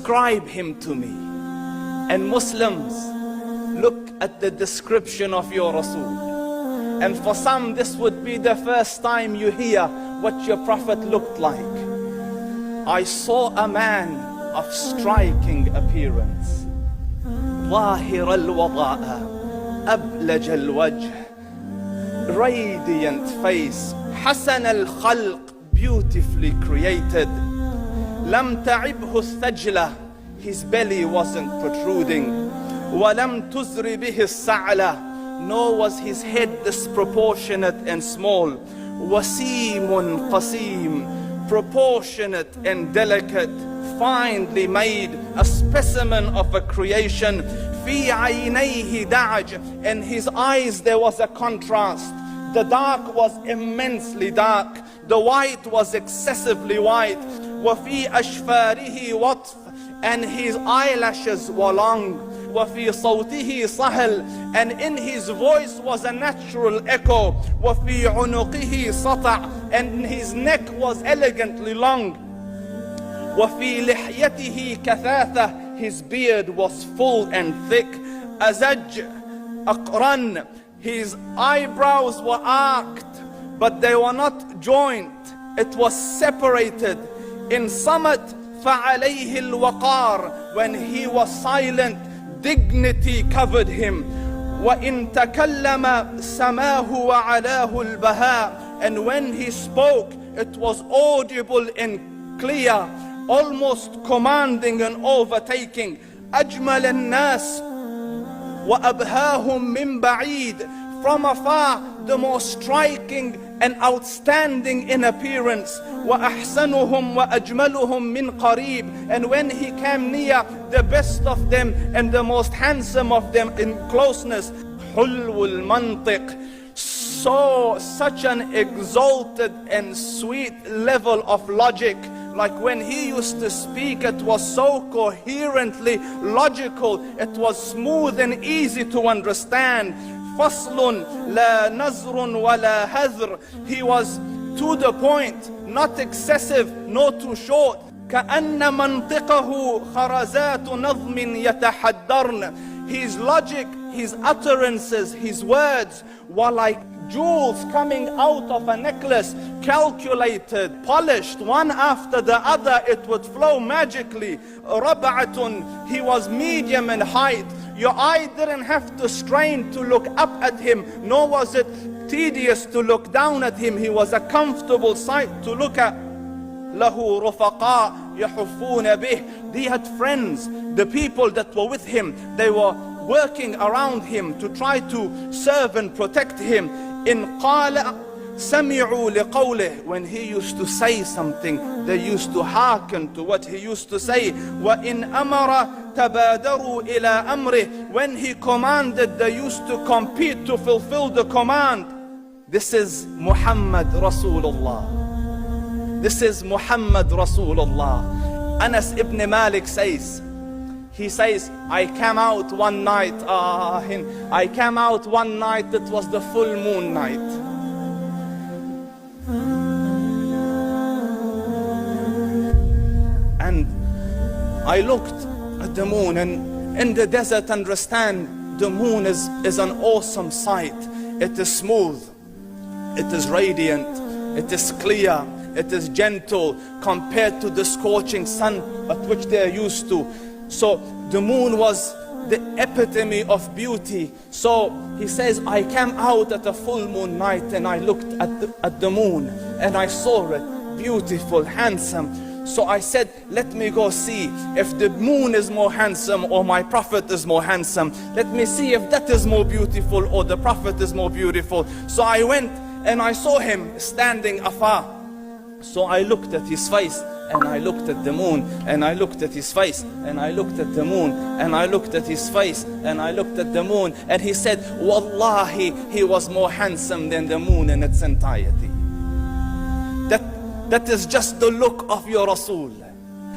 describe him to me. And Muslims, look at the description of your Rasul. And for some, this would be the first time you hear what your Prophet looked like. I saw a man of striking appearance. ظاهر الوضاء أبلج الوجه, radiant face, حسن الخلق, beautifully created. لم تعبه الثجلة, his belly wasn't protruding. ولم تزر به السعلة, nor was his head disproportionate and small. وسيم قسيم, proportionate and delicate, finely made, a specimen of a creation. في عينيه دعج, in his eyes there was a contrast. The dark was immensely dark, the white was excessively white. وفي أشفاره وطف, and his eyelashes were long. وفي صوته صهل, and in his voice was a natural echo. وفي عنقه سطع, and his neck was elegantly long. وفي لحيته كثاثة, his beard was full and thick. أزج أقرن, his eyebrows were arched, but they were not joined. It was separated. In summit, فعليه الوقار, when he was silent, dignity covered him. وإن تكلم سماه وعلاه البهاء, and when he spoke, it was audible and clear, almost commanding and overtaking. أجمل الناس وأبهاهم من بعيد, from afar the most striking and outstanding in appearance. وأحسنهم وأجملهم من قريب, and when he came near, the best of them and the most handsome of them in closeness. حلو المنطق, such an exalted and sweet level of logic. Like when he used to speak, it was so coherently logical, it was smooth and easy to understand. فصل لا نزر ولا هذر, he was to the point, not excessive, nor too short. كأن منطقه خرزات نظم يتحدرن, his logic, his utterances, his words were like jewels coming out of a necklace, calculated, polished, one after the other, it would flow magically. ربعة, he was medium in height. Your eye didn't have to strain to look up at him, nor was it tedious to look down at him. He was a comfortable sight to look at. له رفقاء يحفون به, he had friends, the people that were with him, they were working around him to try to serve and protect him. إن قال سمعوا لقوله, when he used to say something, they used to hearken to what he used to say. وإن أمر تبادروا إلى أمره, when he commanded, they used to compete to fulfill the command. This is Muhammad Rasulullah. This is Muhammad Rasulullah. Anas ibn Malik says, he says, I came out one night, I came out one night, it was the full moon night. And I looked at the moon, and in the desert, understand, the moon is an awesome sight. It is smooth, it is radiant, it is clear, it is gentle compared to the scorching sun at which they are used to. So the moon was the epitome of beauty. So he says, I came out at a full moon night and I looked at the moon and I saw it, beautiful, handsome. So I said, let me go see if the moon is more handsome or my Prophet is more handsome. Let me see if that is more beautiful or the Prophet is more beautiful. So I went and I saw him standing afar. So I looked at his face and I looked at the moon and I looked at his face and I looked at the moon and I looked at his face and I looked at the moon, and he said, Wallahi, he was more handsome than the moon in its entirety. That is just the look of your Rasul.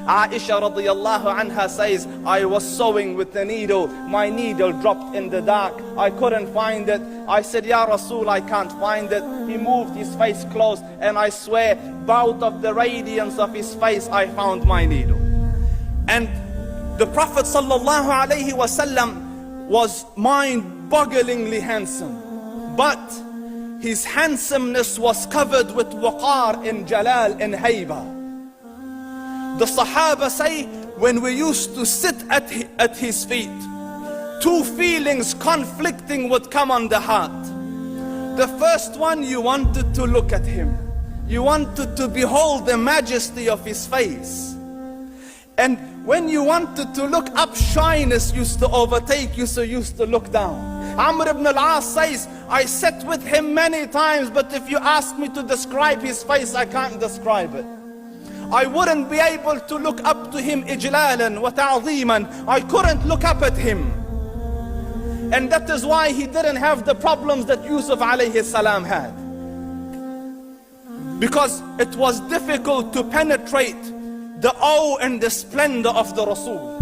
Aisha radiyallahu anha says, I was sewing with the needle, my needle dropped in the dark, I couldn't find it. I said, Ya Rasul, I can't find it. He moved his face close, and I swear, out of the radiance of his face, I found my needle. And The Prophet sallallahu alaihi wasallam was mind-bogglingly handsome, but his handsomeness was covered with waqar and jalal and hayba. The Sahaba say, when we used to sit at his feet, two feelings conflicting would come on the heart. The first one, you wanted to look at him. You wanted to behold the majesty of his face. And when you wanted to look up, shyness used to overtake you, so you used to look down. Amr ibn al-As says, I sat with him many times, but if you ask me to describe his face, I can't describe it. I wouldn't be able to look up to him ijlalan wa ta'zeeman. I couldn't look up at him. And that is why he didn't have the problems that Yusuf alayhi salam had. Because it was difficult to penetrate the awe and the splendor of the Rasul.